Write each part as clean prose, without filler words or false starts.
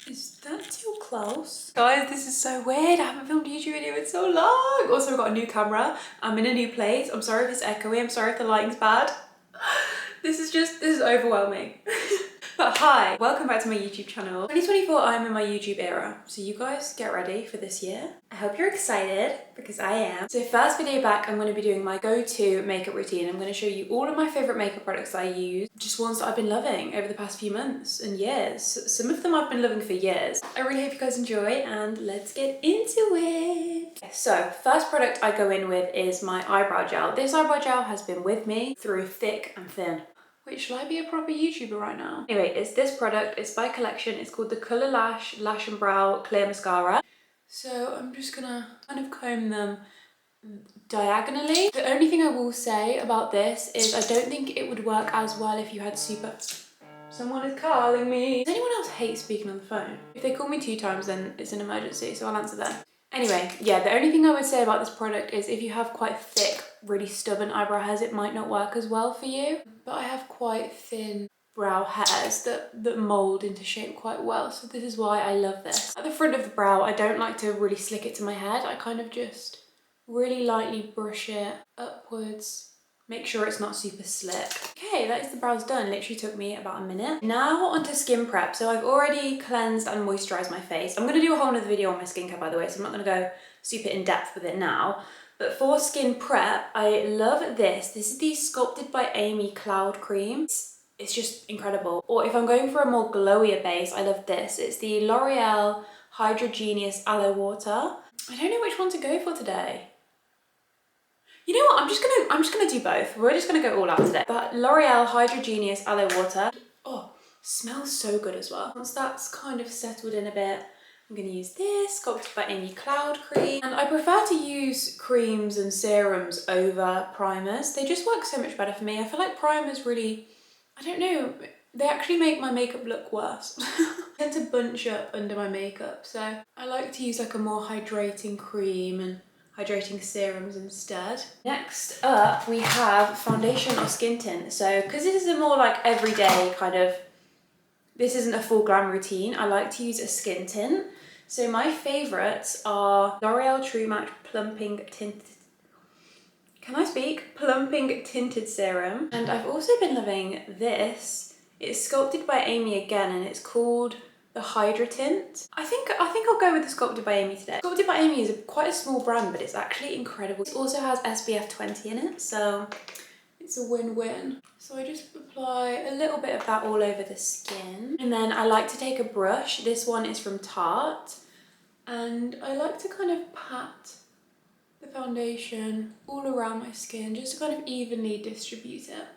Is that too close? Guys, this is so weird. I haven't filmed a YouTube video in so long. Also, I've got a new camera. I'm in a new place. I'm sorry if it's echoey. I'm sorry if the lighting's bad. This is overwhelming. But hi, welcome back to my YouTube channel. 2024, I'm in my YouTube era. So you guys get ready for this year. I hope you're excited because I am. So first video back, I'm going to be doing my go-to makeup routine. I'm going to show you all of my favorite makeup products that I use. Just ones that I've been loving over the past few months and years. Some of them I've been loving for years. I really hope you guys enjoy and let's get into it. So first product I go in with is my eyebrow gel. This eyebrow gel has been with me through thick and thin. Wait, should I be a proper YouTuber right now? Anyway, it's this product. It's by Collection. It's called the Colour Lash Lash and Brow Clear Mascara. So I'm just gonna kind of comb them diagonally. The only thing I will say about this is I don't think it would work as well if you had super... Someone is calling me. Does anyone else hate speaking on the phone? If they call me 2 times, then it's an emergency, so I'll answer them. Anyway, yeah, the only thing I would say about this product is if you have quite thick, really stubborn eyebrow hairs, it might not work as well for you. But I have quite thin brow hairs that mold into shape quite well, so this is why I love this. At the front of the brow, I don't like to really slick it to my head. I kind of just really lightly brush it upwards. Make sure it's not super slick. Okay, that is the brows done. Literally took me about a minute. Now onto skin prep. So I've already cleansed and moisturized my face. I'm gonna do a whole nother video on my skincare, by the way, so I'm not gonna go super in depth with it now. But for skin prep, I love this. This is the Sculpted by Aimee Cloud Cream. It's just incredible. Or if I'm going for a more glowier base, I love this. It's the Loreal Hydra Aloe Water. I don't know which one to go for today. You know what, I'm just gonna do both. We're just gonna go all out today. But L'Oreal Hydra Aloe Water. Oh, smells so good as well. Once that's kind of settled in a bit, I'm gonna use this, Sculpted by Aimee Cloud Cream. And I prefer to use creams and serums over primers. They just work so much better for me. I feel like primers really, I don't know, they actually make my makeup look worse. I tend to bunch up under my makeup, so I like to use like a more hydrating cream and hydrating serums instead. Next up, we have foundation or skin tint. So, because this is a more like everyday kind of, this isn't a full glam routine, I like to use a skin tint. So my favorites are L'Oreal True Match Plumping Tinted, can I speak? Plumping Tinted Serum. And I've also been loving this. It's Sculpted by Aimee again, and it's called the Hydra Tint. I think I'll go with the Sculpted by Aimee today. Sculpted by Aimee is quite a small brand, but it's actually incredible. It also has SPF 20 in it, so it's a win-win. So I just apply a little bit of that all over the skin. And then I like to take a brush. This one is from Tarte. And I like to kind of pat the foundation all around my skin, just to kind of evenly distribute it.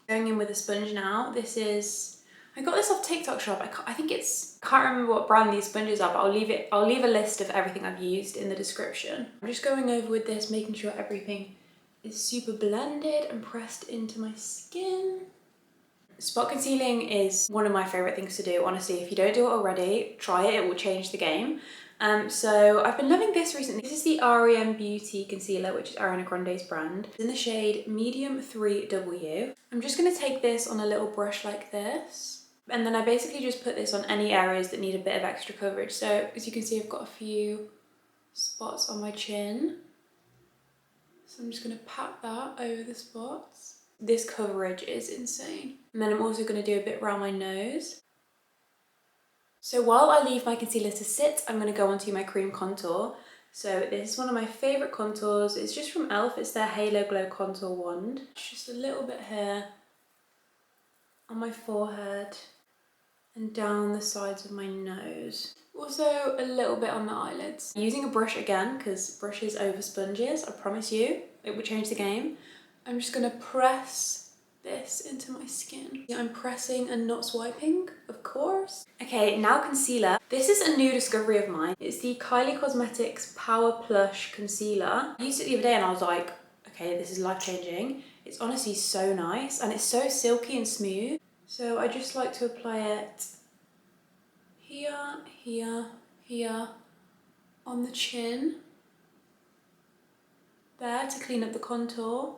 Going in with a sponge now. This is, I got this off TikTok shop. I can't remember what brand these sponges are, but I'll leave a list of everything I've used in the description. I'm just going over with this, making sure everything is super blended and pressed into my skin. Spot concealing is one of my favorite things to do, honestly. If you don't do it already, try it, it will change the game. So I've been loving this recently. This is the r.e.m Beauty Concealer, which is Ariana Grande's brand. It's in the shade Medium 3W. I'm just gonna take this on a little brush like this. And then I basically just put this on any areas that need a bit of extra coverage. So as you can see, I've got a few spots on my chin. So I'm just gonna pat that over the spots. This coverage is insane. And then I'm also gonna do a bit around my nose. So while I leave my concealer to sit, I'm going to go onto my cream contour. So this is one of my favourite contours. It's just from e.l.f. It's their Halo Glow Contour Wand. Just a little bit here on my forehead and down the sides of my nose. Also a little bit on the eyelids. Using a brush again, because brushes over sponges, I promise you, it will change the game. I'm just going to press this into my skin. I'm pressing and not swiping, of course. Okay, now concealer. This is a new discovery of mine. It's the Kylie Cosmetics Power Plush Concealer. I used it the other day and I was like, okay, this is life-changing. It's honestly so nice and it's so silky and smooth. So I just like to apply it here, here, here on the chin. There to clean up the contour.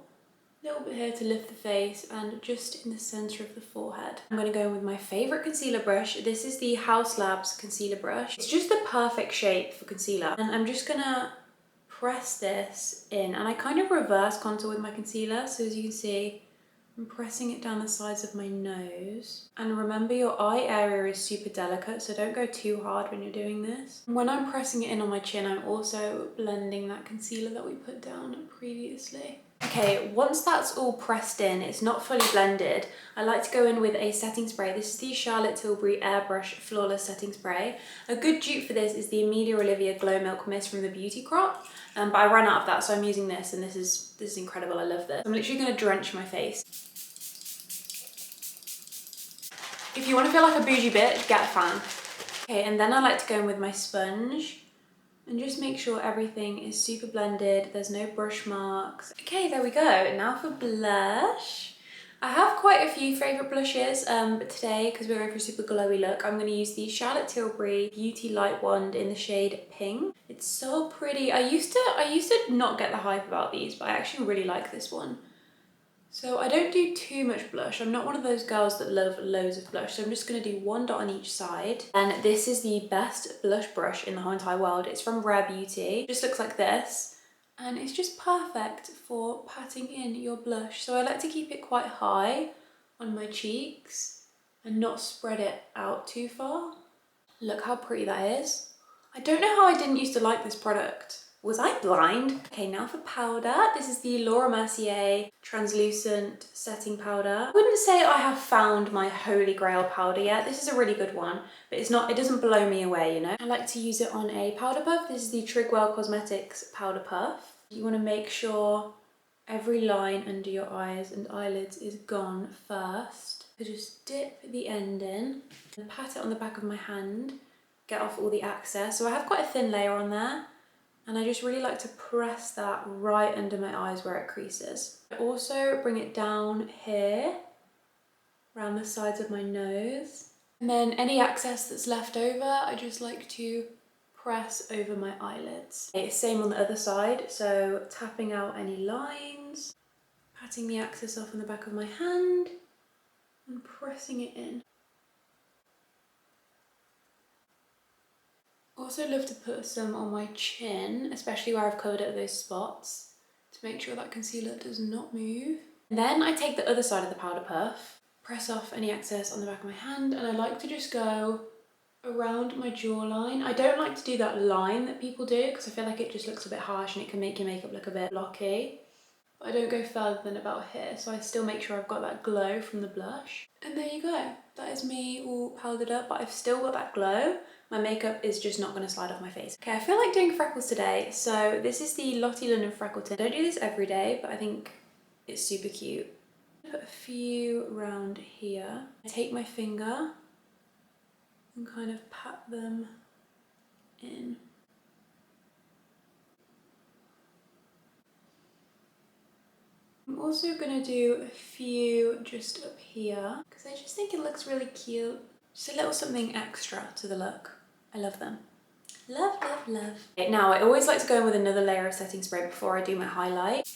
A little bit here to lift the face and just in the centre of the forehead. I'm going to go in with my favourite concealer brush. This is the House Labs concealer brush. It's just the perfect shape for concealer. And I'm just going to press this in. And I kind of reverse contour with my concealer. So as you can see, I'm pressing it down the sides of my nose. And remember, your eye area is super delicate, so don't go too hard when you're doing this. When I'm pressing it in on my chin, I'm also blending that concealer that we put down previously. Okay, once that's all pressed in, it's not fully blended, I like to go in with a setting spray. This is the Charlotte Tilbury Airbrush Flawless Setting Spray. A good dupe for this is the Amelia Olivia Glow Milk Mist from the Beauty Crop, but I ran out of that, so I'm using this, and this is incredible. I love this. I'm literally going to drench my face. If you want to feel like a bougie bitch, get a fan. Okay, and then I like to go in with my sponge and just make sure everything is super blended, there's no brush marks. Okay, there we go. Now for blush. I have quite a few favourite blushes, but today, because we're going for a super glowy look, I'm going to use the Charlotte Tilbury Beauty Light Wand in the shade Pink. It's so pretty. I used to not get the hype about these, but I actually really like this one. So I don't do too much blush. I'm not one of those girls that love loads of blush, so I'm just going to do one dot on each side. And this is the best blush brush in the whole entire world. It's from Rare Beauty. It just looks like this, and it's just perfect for patting in your blush. So I like to keep it quite high on my cheeks and not spread it out too far. Look how pretty that is. I don't know how I didn't used to like this product. Was I blind? Okay, now for powder. This is the Mercier translucent setting powder. I wouldn't say I have found my holy grail powder yet. This is a really good one, but it doesn't blow me away, you know? I like to use it on a powder puff. This is the Trigwell Cosmetics powder puff. You want to make sure every line under your eyes and eyelids is gone first. So just dip the end in and pat it on the back of my hand, get off all the excess. So I have quite a thin layer on there, and I just really like to press that right under my eyes where it creases. I also bring it down here, around the sides of my nose. And then any excess that's left over, I just like to press over my eyelids. Okay, same on the other side, so tapping out any lines, patting the excess off on the back of my hand, and pressing it in. Also love to put some on my chin, especially where I've covered up those spots, to make sure that concealer does not move. And then I take the other side of the powder puff, press off any excess on the back of my hand, and I like to just go around my jawline. I don't like to do that line that people do because I feel like it just looks a bit harsh and it can make your makeup look a bit blocky. But I don't go further than about here, so I still make sure I've got that glow from the blush. And there you go. That is me all powdered up, but I've still got that glow. My makeup is just not going to slide off my face. Okay, I feel like doing freckles today. So this is the Lottie London freckle tint. I don't do this every day, but I think it's super cute. Put a few around here. I take my finger and kind of pat them in. I'm also going to do a few just up here because I just think it looks really cute. Just a little something extra to the look. I love them. Love, love, love. Okay, now I always like to go in with another layer of setting spray before I do my highlight.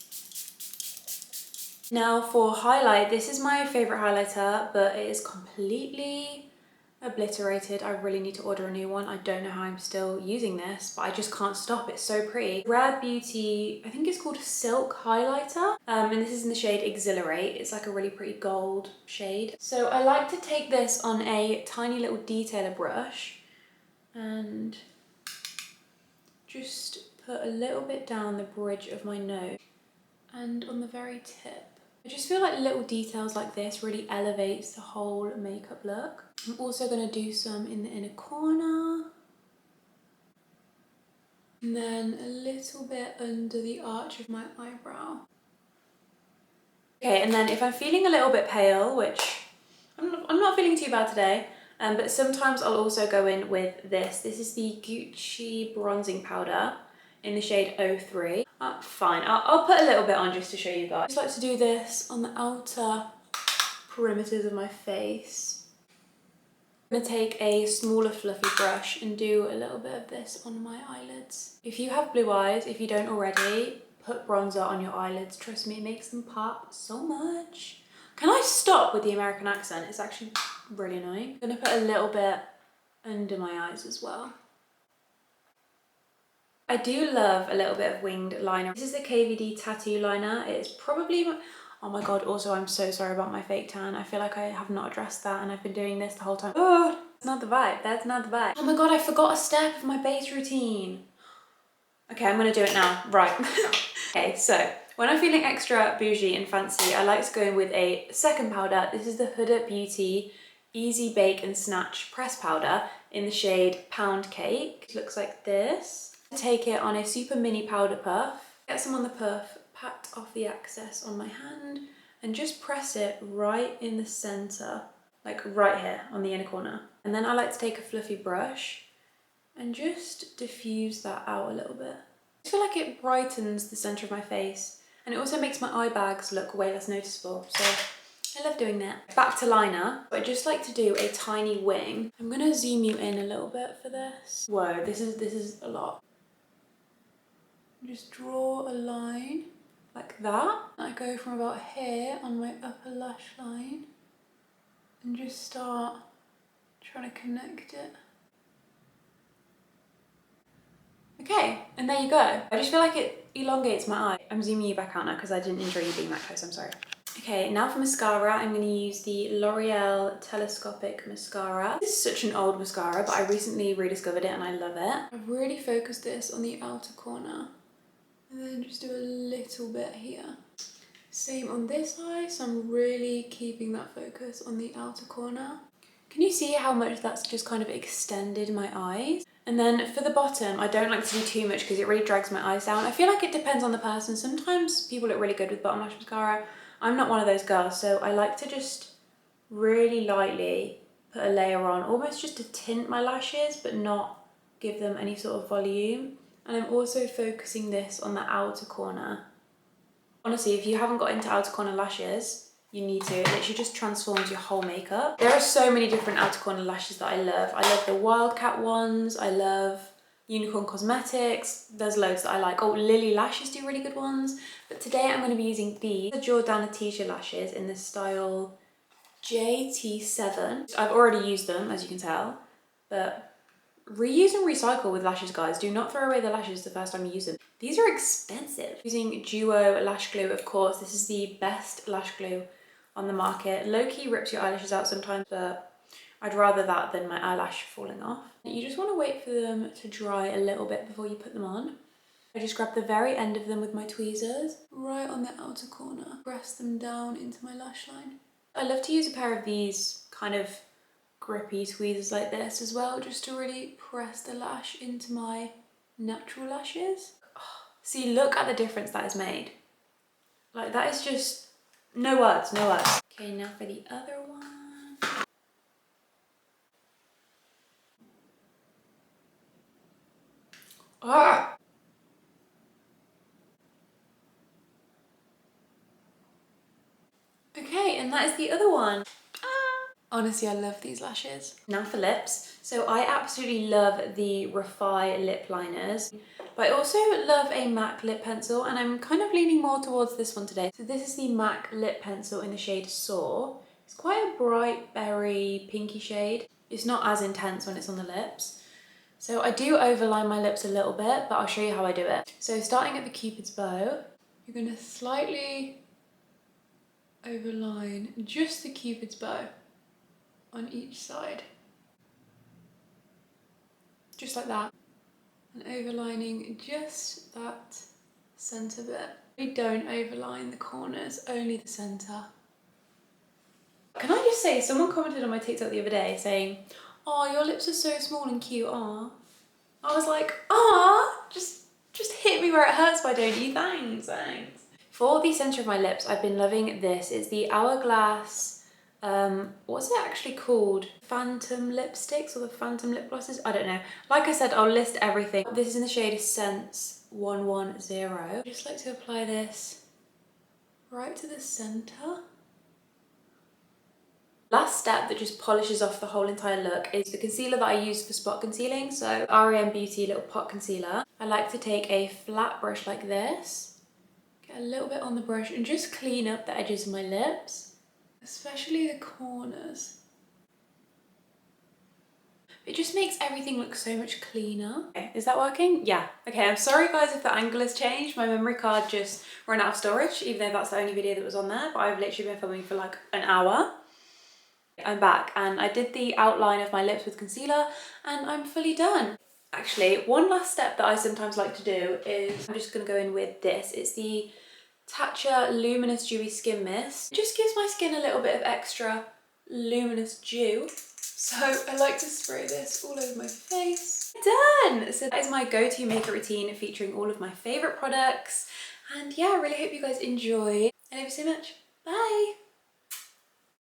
Now for highlight, this is my favourite highlighter, but it is completely obliterated. I really need to order a new one. I don't know how I'm still using this, but I just can't stop. It's so pretty. Rare Beauty, I think it's called Silk Highlighter, and this is in the shade Exhilarate. It's like a really pretty gold shade. So I like to take this on a tiny little detailer brush and just put a little bit down the bridge of my nose and on the very tip. I just feel like little details like this really elevates the whole makeup look. I'm also going to do some in the inner corner. And then a little bit under the arch of my eyebrow. Okay, and then if I'm feeling a little bit pale, which I'm not feeling too bad today, but sometimes I'll also go in with this. This is the Gucci bronzing powder in the shade 03. Fine, I'll put a little bit on just to show you guys. I just like to do this on the outer perimeters of my face. I'm going to take a smaller fluffy brush and do a little bit of this on my eyelids. If you have blue eyes, if you don't already, put bronzer on your eyelids. Trust me, it makes them pop so much. Can I stop with the American accent? It's actually really annoying. I'm gonna put a little bit under my eyes as well. I do love a little bit of winged liner. This is the KVD tattoo liner. It's probably, oh my god, also I'm so sorry about my fake tan. I feel like I have not addressed that and I've been doing this the whole time. Oh, that's not the vibe, that's not the vibe. Oh my god, I forgot a step of my base routine. Okay, I'm gonna do it now, right. Okay, so when I'm feeling extra bougie and fancy, I like to go in with a second powder. This is the Huda Beauty Easy Bake and Snatch Press Powder in the shade Pound Cake. It looks like this. Take it on a super mini powder puff. Get some on the puff, pat off the excess on my hand, and just press it right in the center, like right here on the inner corner. And then I like to take a fluffy brush and just diffuse that out a little bit. I feel like it brightens the center of my face, and it also makes my eye bags look way less noticeable, so I love doing that. Back to liner, but I just like to do a tiny wing. I'm gonna zoom you in a little bit for this. Whoa, this is a lot. Just draw a line like that. I go from about here on my upper lash line and just start trying to connect it. Okay, and there you go. I just feel like it elongates my eye. I'm zooming you back out now because I didn't enjoy you being that close, I'm sorry. Okay, now for mascara, I'm going to use the L'Oreal Telescopic Mascara. This is such an old mascara, but I recently rediscovered it and I love it. I've really focused this on the outer corner and then just do a little bit here. Same on this eye, so I'm really keeping that focus on the outer corner. Can you see how much that's just kind of extended my eyes? And then for the bottom, I don't like to do too much because it really drags my eyes down. I feel like it depends on the person. Sometimes people look really good with bottom lash mascara. I'm not one of those girls, so I like to just really lightly put a layer on, almost just to tint my lashes, but not give them any sort of volume. And I'm also focusing this on the outer corner. Honestly, if you haven't got into outer corner lashes, you need to. It literally just transforms your whole makeup. There are so many different outer corner lashes that I love. I love the Wildcat ones. I love Unicorn Cosmetics. There's loads that I like. Oh, Lily Lashes do really good ones. But today I'm going to be using these. The Jordana Ticia lashes in the style JT7. I've already used them, as you can tell. But reuse and recycle with lashes, guys. Do not throw away the lashes the first time you use them. These are expensive. Using Duo lash glue, of course. This is the best lash glue on the market. Low-key rips your eyelashes out sometimes, but I'd rather that than my eyelash falling off. You just want to wait for them to dry a little bit before you put them on. I just grab the very end of them with my tweezers, right on the outer corner. Press them down into my lash line. I love to use a pair of these kind of grippy tweezers like this as well, just to really press the lash into my natural lashes. Oh, see, look at the difference that has made. Like, that is just, no words, no words. Okay, now for the other one. Ah! Okay, and that is the other one. Honestly, I love these lashes. Now for lips. So I absolutely love the Refi lip liners, but I also love a MAC lip pencil, and I'm kind of leaning more towards this one today. So this is the MAC lip pencil in the shade Soar. It's quite a bright berry pinky shade. It's not as intense when it's on the lips. So I do overline my lips a little bit, but I'll show you how I do it. So starting at the Cupid's bow, you're going to slightly overline just the Cupid's bow on each side, just like that, and overlining just that center bit. We don't overline the corners, only the center. Can I just say, someone commented on my TikTok the other day saying, "Oh, your lips are so small and cute, aw." I was like, "Ah, just hit me where it hurts, why don't you? Thanks, thanks." For the center of my lips, I've been loving this. It's the Hourglass, what's it actually called? Phantom lipsticks or the Phantom lip glosses? I don't know. Like I said, I'll list everything. This is in the shade Sense 110. I just like to apply this right to the center. Last step that just polishes off the whole entire look is the concealer that I use for spot concealing. So r.e.m Beauty Little Pot Concealer. I like to take a flat brush like this Get a little bit on the brush and just clean up the edges of my lips, especially the corners. It just makes everything look so much cleaner. Okay, is that working? Yeah. Okay, I'm sorry guys if the angle has changed. My memory card just ran out of storage, even though that's the only video that was on there, but I've literally been filming for like an hour. I'm back and I did the outline of my lips with concealer and I'm fully done. Actually, one last step that I sometimes like to do is I'm just gonna go in with this. It's the Tasha Luminous Dewy Skin Mist. It just gives my skin a little bit of extra luminous dew. So I like to spray this all over my face. Done! So that is my go-to makeup routine featuring all of my favourite products. And yeah, I really hope you guys enjoy. I love you so much. Bye!